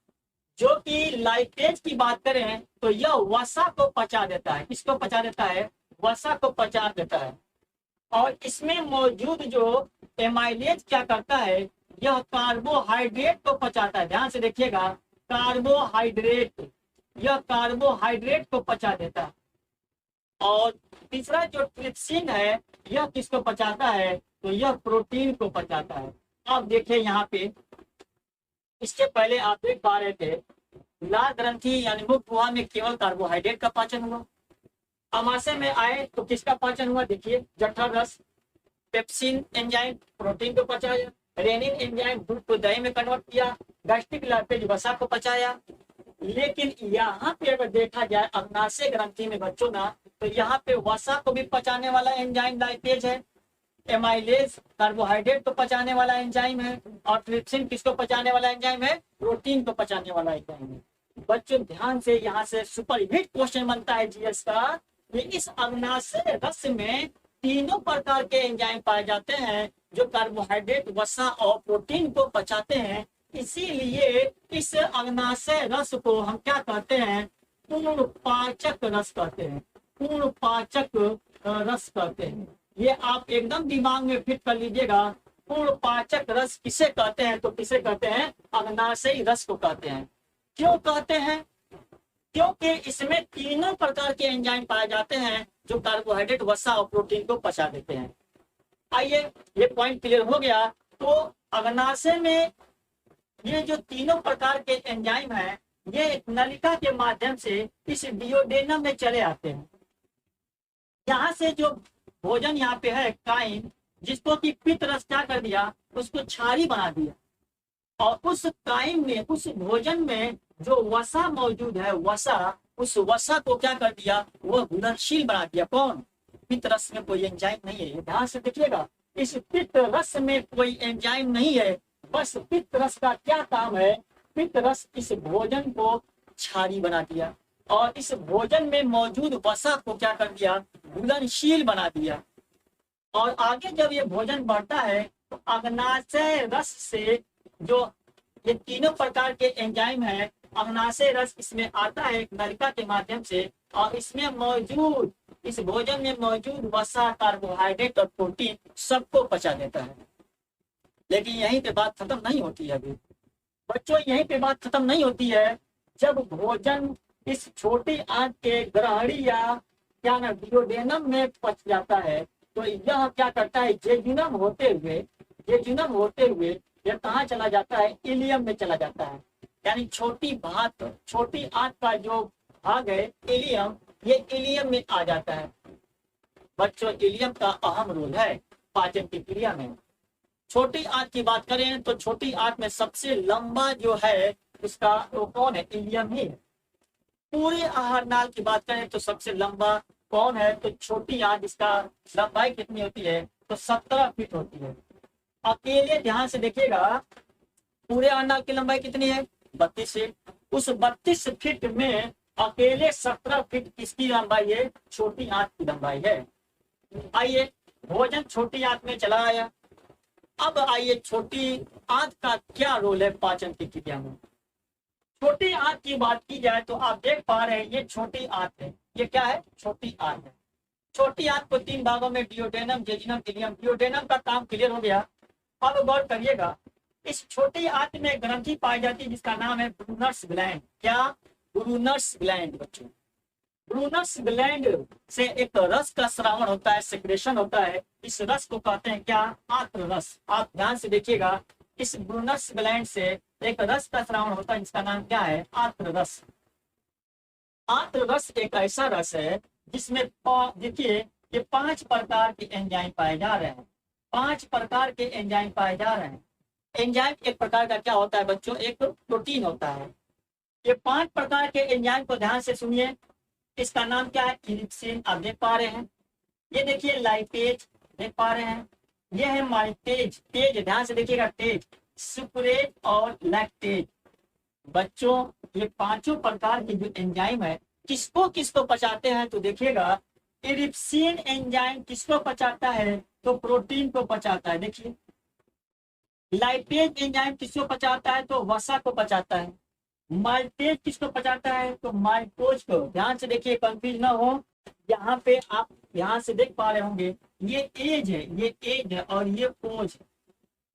जो कि लाइपेज की बात करें तो यह वसा को पचा देता है। किसको पचा देता है? वसा को पचा देता है। और इसमें मौजूद जो एमाइलेज क्या करता है, यह कार्बोहाइड्रेट को पचाता है। ध्यान से देखिएगा, कार्बोहाइड्रेट, यह कार्बोहाइड्रेट को पचा देता है। और तीसरा जो ट्रिप्सिन है, यह किसको पचाता है? तो यह प्रोटीन को पचाता है। अब देखिए यहाँ पे, इसके पहले आप देख पा रहे थे लाल ग्रंथि यानी मुख गुहा में केवल कार्बोहाइड्रेट का पाचन हुआ। अमाशय में आए तो किसका पाचन हुआ? देखिए, जठर रस, पेप्सिन एंजाइम प्रोटीन को पचाया, रेनिन एंजाइम दूध को दही में कन्वर्ट किया, गैस्ट्रिक लाइपेज वसा को पचाया। लेकिन यहाँ पे अगर देखा जाए अग्नाशय ग्रंथि में बच्चों ना, तो यहाँ पे वसा को भी पचाने वाला एंजाइम लाइपेज है, एमाइलेज कार्बोहाइड्रेट को पचाने वाला एंजाइम है, और ट्रिप्सिन किसको पचाने वाला एंजाइम है? प्रोटीन को पचाने वाला एंजाइम है। बच्चों ध्यान से, यहाँ से सुपर हिट क्वेश्चन बनता है जीएस का, कि इस अग्नाशय रस में तीनों प्रकार के एंजाइम पाए जाते हैं जो कार्बोहाइड्रेट, वसा और प्रोटीन को पचाते हैं। इसीलिए इस अग्नाशय रस को हम क्या कहते हैं? पूर्ण पाचक रस कहते हैं, पूर्ण पाचक रस कहते हैं। ये आप एकदम दिमाग में फिट कर लीजिएगा। पूर्ण पाचक रस किसे कहते हैं? तो किसे कहते हैं? अग्नाशयी रस को कहते हैं। क्यों कहते हैं? क्योंकि इसमें तीनों प्रकार के एंजाइम पाए जाते हैं जो कार्बोहाइड्रेट, वसा और प्रोटीन को पचा देते हैं। आइए, ये पॉइंट क्लियर हो गया। तो अग्नाशय में ये जो तीनों प्रकार के एंजाइम हैं, ये नलिका के माध्यम से इस डिओडेनम में चले आते हैं। यहाँ से जो भोजन यहाँ पे है काइम, जिसको कि पित्त रस क्या कर दिया? उसको क्षारी बना दिया। और उस काइम में, उस भोजन में जो वसा मौजूद है, वसा, उस वसा को क्या कर दिया? वो घुलनशील बना दिया। कौन? पित्त रस में कोई एंजाइम नहीं है। ध्यान से देखिएगा, इस पित्त रस में कोई एंजाइम नहीं है। बस पित्त रस का क्या काम है? पित्त रस इस भोजन को क्षारी बना दिया, और इस भोजन में मौजूद वसा को क्या कर दिया? घुलनशील बना दिया। और आगे जब ये भोजन बढ़ता है तो अग्नाशय रस से जो ये तीनों प्रकार के एंजाइम है, अग्नाशय रस इसमें आता है नलिका के माध्यम से, और इसमें मौजूद, इस भोजन में मौजूद वसा, कार्बोहाइड्रेट और प्रोटीन सबको पचा देता है। लेकिन यहीं पे बात खत्म नहीं होती है। अभी बच्चों, यहीं पे बात खत्म नहीं होती है। जब भोजन इस छोटी आंत के ग्रहणी या क्या ना डिओडेनम में पच जाता है, तो यह क्या करता है? जेजुनम होते हुए यह कहाँ चला जाता है? इलियम में चला जाता है। यानी छोटी आंत का जो भाग है इलियम, ये इलियम में आ जाता है। बच्चों, इलियम का अहम रोल है पाचन की क्रिया में। छोटी आंत की बात करें तो छोटी आंत में सबसे लंबा जो है उसका वो कौन है? इलियम ही है। पूरे आहार नाल की बात करें तो सबसे लंबा कौन है? तो छोटी आंत। इसका लंबाई कितनी होती है? तो 17 फीट होती है। अकेले ध्यान से देखिएगा, पूरे आहार नाल की लंबाई कितनी है? 32 फीट। उस 32 फीट में अकेले 17 फीट किसकी लंबाई है? छोटी आंत की लंबाई है। आइए, भोजन छोटी आंत में चला आया। अब आइए, छोटी आंत का क्या रोल है पाचन की क्रिया में? छोटी आंत की बात की जाए तो आप देख पा रहे हैं ये छोटी आंत है। ये क्या है? छोटी आंत है। छोटी आंत को 3 भागों में डिओडेनम, जेजुनम, इलियम। डिओडेनम का काम क्लियर हो गया। अब गौर करिएगा, इस छोटी आंत में ग्रंथि पाई जाती है जिसका नाम है ब्रूनर्स ग्लैंड। क्या? Brunner's gland. बच्चों, ब्रूनर्स ग्लैंड से एक रस का स्रावण होता है, सेक्रेशन होता है। इस रस को कहते हैं क्या? आंत्र रस। आप ध्यान से देखिएगा, इस ब्रूनर्स ग्लैंड से एक रस का स्रावण होता है जिसका नाम क्या है? आंत्र रस। आंत्र रस एक ऐसा रस है जिसमें देखिए ये 5 प्रकार के एंजाइम पाए जा रहे हैं। 5 प्रकार के एंजाइम पाए जा रहे हैं। एंजाइम एक प्रकार का क्या होता है बच्चों? एक प्रोटीन होता है। ये 5 प्रकार के एंजाइम को ध्यान से सुनिए। इसका नाम क्या है? इरिप्सिन। आप देख पा रहे हैं। ये देखिए लाइपेज, देख पा रहे हैं। ये है माइटेज, तेज, ध्यान से देखिएगा, तेज, सुक्रेज और लैक्टेज। बच्चों, ये 5 प्रकार के जो एंजाइम है किसको किसको पचाते हैं? तो देखिएगा, इरिप्सिन एंजाइम किसको पचाता है? तो प्रोटीन को पचाता है। देखिए, लाइपेज एंजाइम किसको पचाता है? तो वसा को पचाता है। माल्टेज किसको पचाता है? तो माल्टोज को। ध्यान से देखिए, कंफ्यूज ना हो। यहाँ पे आप यहाँ से देख पा रहे होंगे, ये एज है, ये एज है और ये ओज है।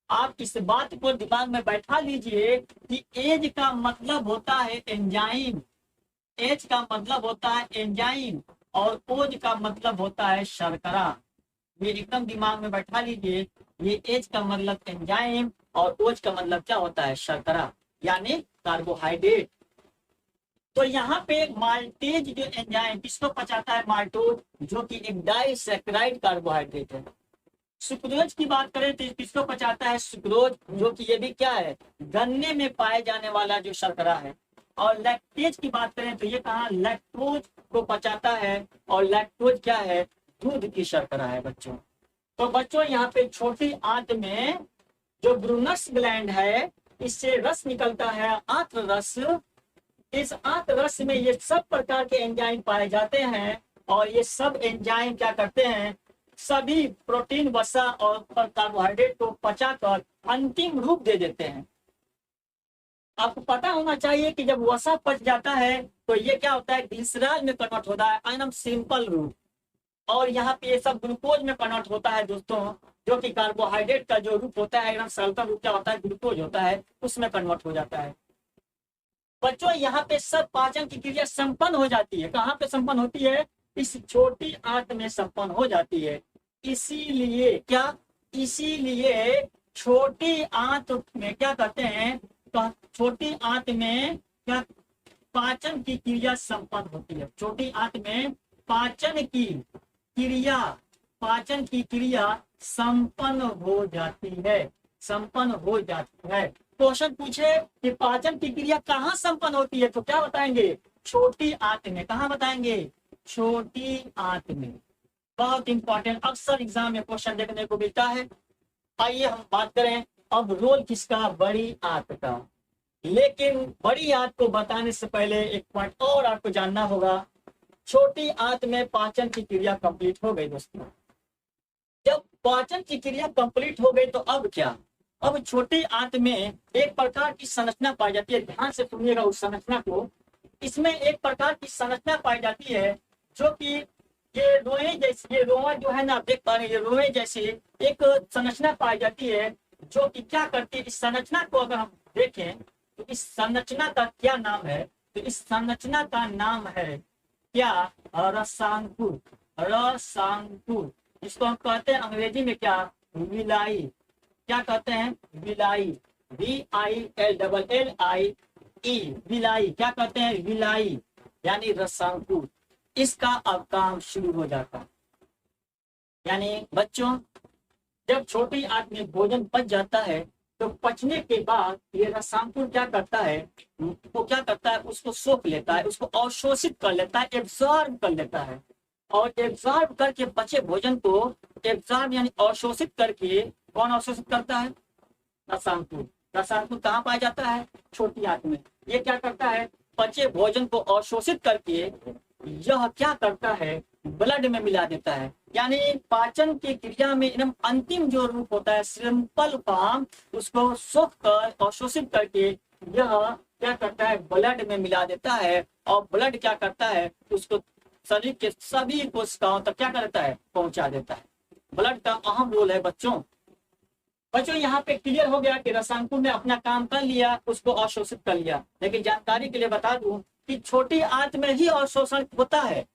आप इस बात को दिमाग में बैठा लीजिए कि एज का मतलब होता है एंजाइम, एच का मतलब होता है एंजाइम और ओज का मतलब होता है शर्करा। ये एकदम दिमाग में बैठा लीजिए, ये एच का मतलब एंजाइम और ओज का मतलब क्या होता है? शर्करा, यानी कार्बोहाइड्रेट। तो यहाँ पे माल्टेज जो एंजाइम किसको पचाता है? माल्टोज, जो कि एक डाइसैकेराइड कार्बोहाइड्रेट है। सुक्रोज की बात करें तो किसको पचाता है? सुक्रोज, जो कि ये भी क्या है? गन्ने में पाए जाने वाला जो शर्करा है। और लैक्टेज की बात करें तो ये कहा? लैक्टोज को पचाता है। और लैक्टोज क्या है? दूध की शर्करा है बच्चों। तो बच्चों यहाँ पे छोटी आंत में जो ब्रूनस ग्लैंड है, इससे रस निकलता है, आंत्र रस। इस आंत्र रस में ये सब प्रकार के एंजाइम पाए जाते हैं और ये सब एंजाइम क्या करते हैं? सभी प्रोटीन, वसा और कार्बोहाइड्रेट को पचाकर अंतिम रूप दे देते हैं। आपको पता होना चाहिए कि जब वसा पच जाता है तो ये क्या होता है? ग्लिसरॉल में कन्वर्ट होता है, एकदम सिंपल रूप। और यहाँ पे ये सब ग्लूकोज में कन्वर्ट होता है दोस्तों, जो कि कार्बोहाइड्रेट का जो रूप होता है, एकदम सरलतम रूप क्या होता है? ग्लूकोज होता है, उसमें कन्वर्ट हो जाता है। बच्चों यहाँ पे सब पाचन की क्रिया संपन्न हो जाती है। कहाँ पे संपन्न होती है? इस छोटी आंत में संपन्न हो जाती है। इसीलिए क्या? इसीलिए छोटी आंत में क्या कहते हैं? तो छोटी आंत में क्या पाचन की क्रिया संपन्न होती है। छोटी आंत में पाचन की क्रिया, पाचन की क्रिया संपन्न हो जाती है, संपन्न हो जाती है। क्वेश्चन पूछे कि पाचन की क्रिया कहाँ संपन्न होती है, तो क्या बताएंगे? छोटी आंत में। कहाँ बताएंगे? छोटी आंत में। बहुत इंपॉर्टेंट, अक्सर एग्जाम में क्वेश्चन देखने को मिलता है। आइए हम बात करें अब रोल किसका? बड़ी आंत का। लेकिन बड़ी आंत को बताने से पहले एक पॉइंट और आपको जानना होगा। छोटी आंत में पाचन की क्रिया कंप्लीट हो गई दोस्तों। जब पाचन की क्रिया कंप्लीट हो गई तो अब क्या? अब छोटी आंत में एक प्रकार की संरचना पाई जाती है। ध्यान से सुनिएगा उस संरचना को। इसमें एक प्रकार की संरचना पाई जाती है जो कि ये रोए जैसी, ये रोआ जो है ना, आप देख पा रहे हैं, ये रोए जैसी एक संरचना पाई जाती है जो कि क्या करती है? इस संरचना को अगर हम देखें तो इस संरचना का क्या नाम है? तो इस संरचना का नाम है क्या? रसांकुर। रसांकुर, इसको हम कहते हैं अंग्रेजी में क्या? विलाई। क्या कहते हैं? विलाई। VILLLI, villi. क्या कहते हैं? विलाई, यानी रसांकुर। इसका अब काम शुरू हो जाता है। यानी बच्चों, जब छोटी आंत में भोजन पच जाता है तो पचने के बाद ये रसांकुर क्या करता है? वो क्या करता है? उसको सोख लेता है, उसको अवशोषित कर लेता है, एब्जॉर्ब कर लेता है। और एब्जॉर्ब करके बचे भोजन को एब्जॉर्ब यानी अवशोषित करके, कौन अवशोषित करता है? रसांकुर। रसांकुर कहाँ पाया जाता है? छोटी आंत में। ये क्या करता है? बचे भोजन को अवशोषित करके यह क्या करता है? ब्लड में मिला देता है। यानी पाचन की क्रिया में एकदम अंतिम जो रूप होता है, सिंपल फॉर्म, उसको सोख कर अवशोषित करके यह क्या करता है? ब्लड में मिला देता है। और ब्लड क्या करता है? उसको शरीर के सभी कोशिकाओं तक क्या करता है? पहुंचा देता है। ब्लड का अहम रोल है बच्चों। बच्चों यहाँ पे क्लियर हो गया कि रसांकुर ने अपना काम कर लिया, उसको अवशोषित कर लिया। लेकिन जानकारी के लिए बता दूं कि छोटी आंत में ही अवशोषण होता है,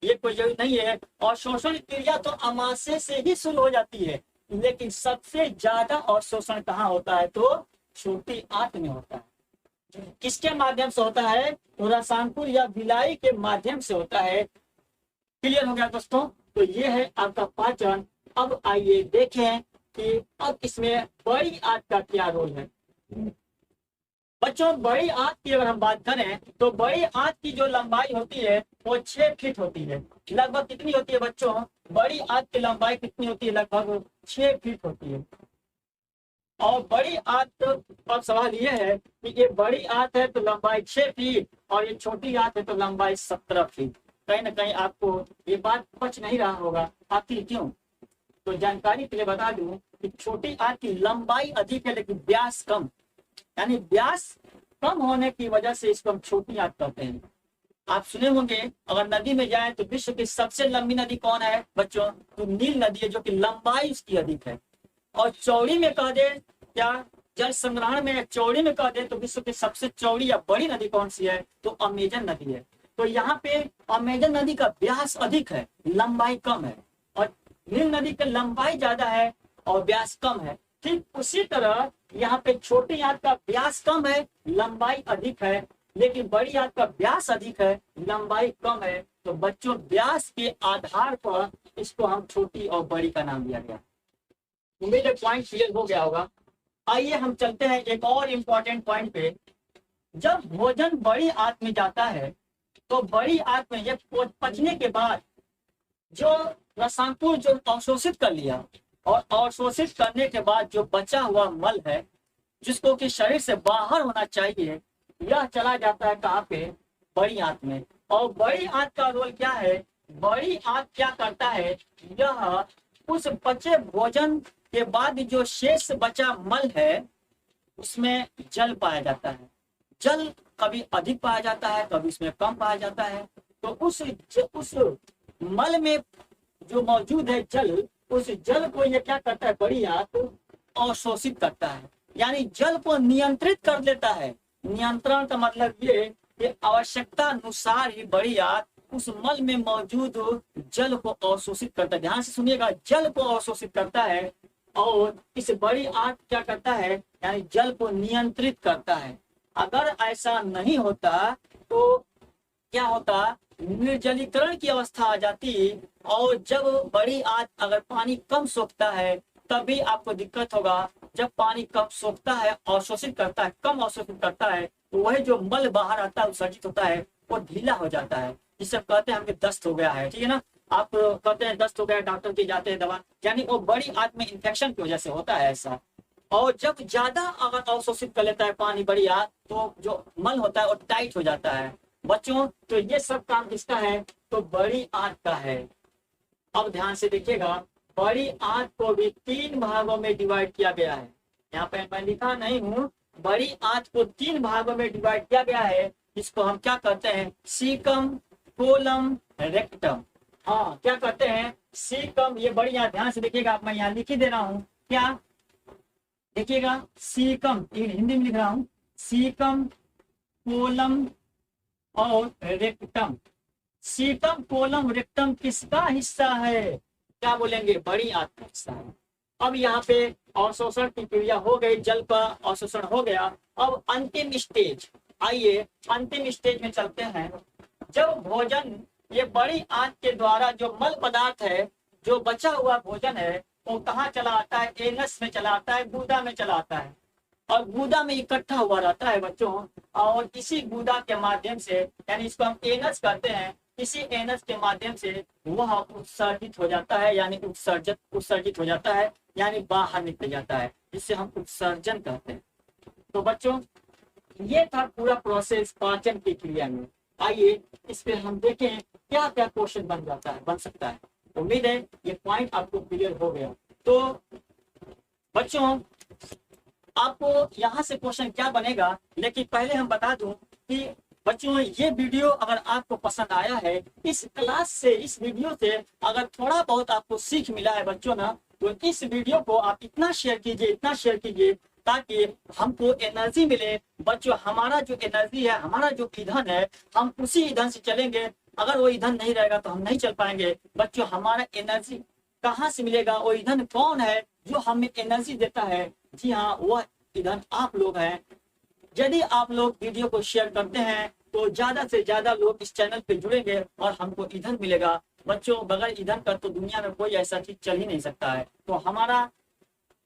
ये कोई जरूरी नहीं है। अवशोषण क्रिया तो अमाशय से ही शुरू हो जाती है, लेकिन सबसे ज्यादा अवशोषण कहाँ होता है? तो छोटी आंत में होता है। किसके माध्यम से होता है? तो रसांकुर या विलाई के माध्यम से होता है। क्लियर हो गया दोस्तों? तो ये है आपका पाचन। अब आइए देखें कि अब इसमें बड़ी आंत का क्या रोल है। बच्चों, बड़ी आंत की अगर हम बात करें तो बड़ी आंत की जो लंबाई होती है वो 6 फीट होती है। लगभग कितनी होती है बच्चों? बड़ी आंत की लंबाई कितनी होती है? लगभग 6 फीट होती है। और बड़ी आंत, अब सवाल ये है कि ये बड़ी आंत है तो लंबाई 6 फीट और ये छोटी आंत है तो लंबाई 17 फीट। कहीं ना कहीं आपको ये बात पच नहीं रहा होगा। आखिर क्यों? तो जानकारी के लिए बता दूं कि छोटी आंत की लंबाई अधिक है लेकिन व्यास कम, यानी व्यास कम होने की वजह से इसको हम छोटी आंत कहते हैं। आप सुने होंगे अगर नदी में जाए तो विश्व की सबसे लंबी नदी कौन है बच्चों? तो नील नदी है, जो कि लंबाई उसकी अधिक है। और चौड़ी में कह दे, क्या जल संग्रहण में चौड़ी में कह दे तो विश्व की सबसे चौड़ी या बड़ी नदी कौन सी है? तो अमेजन नदी है। तो यहाँ पे अमेजन नदी का व्यास अधिक है, लंबाई कम है, और नील नदी की लंबाई ज्यादा है और व्यास कम है। ठीक उसी तरह यहाँ पे छोटी आंत का व्यास कम है, लंबाई अधिक है, लेकिन बड़ी आंत का व्यास अधिक है, लंबाई कम है। तो बच्चों व्यास के आधार पर इसको हम छोटी और बड़ी का नाम दिया गया। उम्मीद है पॉइंट क्लियर हो गया होगा। आइए हम चलते हैं एक और इम्पोर्टेंट पॉइंट पे। जब भोजन बड़ी आंत में जाता है तो बड़ी आंत में ये पचने के बाद जो रसायन जो अवशोषित कर लिया और अवशोषित करने के बाद जो बचा हुआ मल है जिसको कि शरीर से बाहर होना चाहिए, यह चला जाता है कहाँ पे? बड़ी आंत में। और बड़ी आंत का रोल क्या है? बड़ी आंत क्या करता है? यह उस बचे भोजन के बाद जो शेष बचा मल है उसमें जल पाया जाता है। जल कभी अधिक पाया जाता है, कभी उसमें कम पाया जाता है। तो उस मल में जो मौजूद है जल, उस जल को ये क्या करता है? बड़ी आंत अवशोषित करता है, यानी जल को नियंत्रित कर देता है। नियंत्रण का मतलब ये कि आवश्यकता अनुसार ही बड़ी आंत उस मल में मौजूद जल को अवशोषित करता है। ध्यान से सुनिएगा, जल को अवशोषित करता है और इस बड़ी आंत क्या करता है? यानी जल को नियंत्रित करता है। अगर ऐसा नहीं होता तो क्या होता? निर्जलीकरण की अवस्था आ जाती, और जब बड़ी आंत अगर पानी कम सोखता है तभी आपको दिक्कत होगा। जब पानी कम सोखता है, अवशोषित करता है, कम अवशोषित करता है, तो वही जो मल बाहर आता है उत्सर्जित होता है वो ढीला हो जाता है, जिससे कहते हैं हमें दस्त हो गया है। ठीक है ना? आप कहते हैं दस्त हो गया, डॉक्टर के जाते हैं दवा, यानी वो बड़ी आंत में इन्फेक्शन की वजह से होता है ऐसा। और जब ज्यादा अगर अवशोषित कर लेता है पानी बड़ी आंत तो जो मल होता है वो टाइट हो जाता है बच्चों। तो ये सब काम किसका है? तो बड़ी आंत का है। अब ध्यान से देखिएगा, बड़ी आंत को भी 3 भागों में डिवाइड किया गया है। यहाँ पे मैं लिखा नहीं हूँ, बड़ी आंत को 3 भागों में डिवाइड किया गया है, जिसको हम क्या कहते हैं? Caecum, colon, rectum. हाँ, क्या कहते हैं? सीकम। ये बड़ी आंत, ध्यान से देखिएगा, मैं यहाँ लिख ही दे रहा हूँ। क्या देखिएगा? सीकम, हिंदी में लिख रहा हूँ, सीकम, कोलम और रेक्टम। सीकम, कोलम, रेक्टम किसका हिस्सा है? क्या बोलेंगे? बड़ी आंत का हिस्सा है। अब यहाँ पे अवशोषण की क्रिया हो गई, जल का अवशोषण हो गया। अब अंतिम स्टेज, आइए अंतिम स्टेज में चलते हैं। जब भोजन ये बड़ी आंत के द्वारा जो मल पदार्थ है, जो बचा हुआ भोजन है, वो कहाँ चला आता है? एनस में चला आता है, गुदा में चला आता है, और गुदा में इकट्ठा हुआ रहता है बच्चों। और इसी गुदा के माध्यम से, यानी इसको हम एनस कहते हैं, इसी एनस के माध्यम से वह उत्सर्जित हो जाता है, यानी उत्सर्जित हो जाता है, यानी बाहर निकल जाता है, जिससे हम उत्सर्जन कहते हैं। तो बच्चों ये था पूरा प्रोसेस पाचन की क्रिया में। आइए इस पे हम देखें क्या क्या क्वेश्चन बन सकता है। उम्मीद है ये पॉइंट आपको क्लियर हो गया। तो बच्चों आपको यहाँ से क्वेश्चन क्या बनेगा, लेकिन पहले हम बता दूं कि बच्चों ये वीडियो अगर आपको पसंद आया है, इस क्लास से, इस वीडियो से अगर थोड़ा बहुत आपको सीख मिला है बच्चों ना, तो इस वीडियो को आप इतना शेयर कीजिए ताकि हमको एनर्जी मिले बच्चों। हमारा जो एनर्जी है, हमारा जो ईंधन है, हम उसी ईंधन से चलेंगे। अगर वो ईंधन नहीं रहेगा तो हम नहीं चल पाएंगे बच्चों। हमारा एनर्जी कहाँ से मिलेगा? वो ईंधन कौन है जो हमें एनर्जी देता है? जी हाँ, वह ईंधन आप लोग हैं। यदि आप लोग वीडियो को शेयर करते हैं तो ज्यादा से ज्यादा लोग इस चैनल पे जुड़ेंगे और हमको ईंधन मिलेगा बच्चों। बगैर ईंधन का तो दुनिया में कोई ऐसा चीज चल ही नहीं सकता है। तो हमारा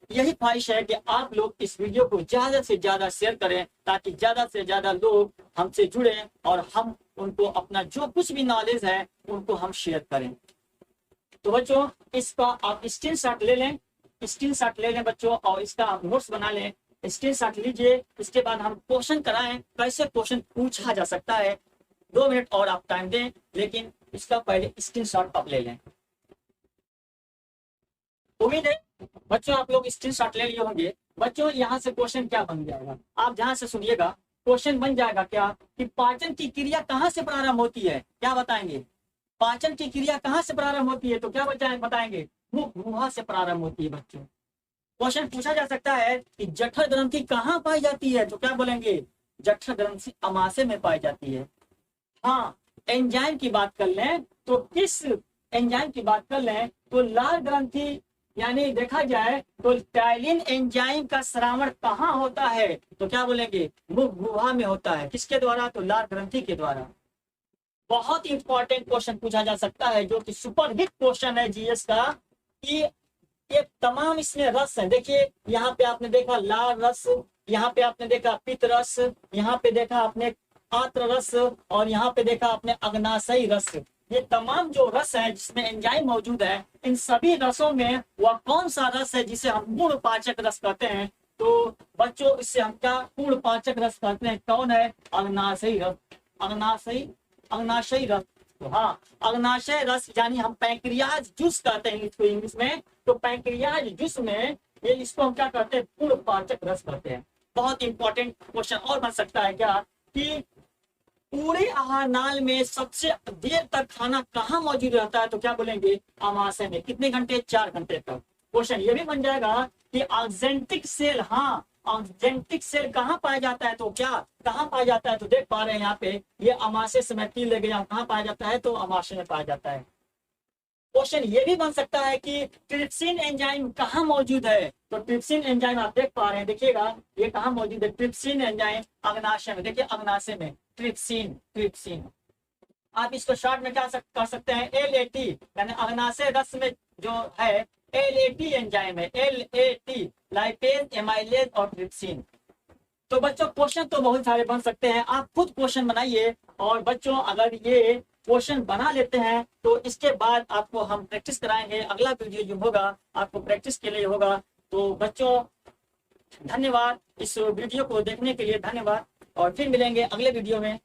यही ख्वाहिश है कि आप लोग इस वीडियो को ज्यादा से ज्यादा शेयर करें, ताकि ज्यादा से ज्यादा लोग हमसे जुड़े और हम उनको अपना जो कुछ भी नॉलेज है उनको हम शेयर करें। तो बच्चों इसका आप स्क्रीनशॉट ले लें बच्चों, और इसका आप नोट्स बना लें। स्क्रीनशॉट लीजिए, इसके बाद हम क्वेश्चन कराएं, कैसे क्वेश्चन पूछा जा सकता है। 2 मिनट और आप टाइम दें, लेकिन इसका पहले स्क्रीनशॉट आप ले लें। उम्मीद है बच्चों आप लोग स्क्रीनशॉट ले लिए होंगे। बच्चों यहाँ से क्वेश्चन क्या बन जाएगा, आप ध्यान से सुनिएगा। क्वेश्चन बन जाएगा क्या कि पाचन की क्रिया कहाँ से प्रारंभ होती है, क्या बताएंगे? पाचन की क्रिया कहाँ से प्रारंभ होती है, तो क्या बताएंगे? मुख गुहा से प्रारंभ होती है। बच्चों क्वेश्चन पूछा जा सकता है कि जठर ग्रंथि कहाँ पाई जाती है, तो क्या बोलेंगे? जठर ग्रंथि अमाशय में पाई जाती है। हाँ, एंजाइम की बात कर लें तो किस एंजाइम की बात कर लें तो लाल ग्रंथि, यानी देखा जाए तो टाइलिन एंजाइम का श्रावण कहाँ होता है, तो क्या बोलेंगे? मुख गुहा में होता है। किसके द्वारा? तो लाल ग्रंथि के द्वारा। बहुत इंपॉर्टेंट क्वेश्चन पूछा जा सकता है, जो कि सुपर हिट क्वेश्चन है जीएस का, कि ये तमाम इसमें रस है। देखिए यहाँ पे आपने देखा लाल रस, यहाँ पे आपने देखा पित्त रस, यहाँ पे देखा आपने आत्र रस, और यहाँ पे देखा आपने अग्नाशयी रस। ये तमाम जो रस है जिसमें एंजाइम मौजूद है, इन सभी रसों में वह कौन सा रस है जिसे हम पूर्ण पाचक रस कहते हैं? तो बच्चों इससे हम क्या पूर्ण पाचक रस कहते हैं? कौन है? अग्नाशयी रस। अग्नाशयी रस। तो हाँ, अग्नाशय रस यानी हम पैंक्रियाज जूस कहते हैं इसको इंग्लिश में। तो पैंक्रियाज जूस में ये इसको हम क्या कहते हैं? पूर्ण पाचक रस कहते हैं। बहुत इंपॉर्टेंट क्वेश्चन और बन सकता है क्या कि पूरे आहार नाल में सबसे देर तक खाना कहाँ मौजूद रहता है, तो क्या बोलेंगे? अमाशय में। कितने घंटे? 4 घंटे तक। क्वेश्चन ये भी बन जाएगा कि ऑक्जेंटिक सेल, हाँ ऑक्जेंटिक सेल कहाँ पाया जाता है, तो क्या कहाँ पाया जाता है? तो देख पा रहे हैं यहाँ पे ये अमाशय से मैं तीर ले गया, कहाँ पाया जाता है? तो अमाशय में पाया जाता है। क्वेश्चन ये भी बन सकता है कि ट्रिप्सिन एंजाइम कहाँ मौजूद है, तो ट्रिप्सिन एंजाइम आप देख पा रहे हैं, देखिएगा ये कहाँ मौजूद है? ट्रिप्सिन एंजाइम अग्नाशय में। देखिए अग्नाशय में ट्रिप्सिन। आप इसको शॉर्ट में क्या कर सकते हैं? LAT, यानी अग्नाशय रस में जो है LAT एंजाइम है, LAT लाइपेज, एमाइलेज और ट्रिप्सिन। तो बच्चों क्वेश्चन तो बहुत सारे बन सकते हैं, आप खुद क्वेश्चन बनाइए। और बच्चों अगर ये क्वेश्चन बना लेते हैं तो इसके बाद आपको हम प्रैक्टिस कराएंगे। अगला वीडियो जो होगा आपको प्रैक्टिस के लिए होगा। तो बच्चों धन्यवाद, इस वीडियो को देखने के लिए धन्यवाद, और फिर मिलेंगे अगले वीडियो में।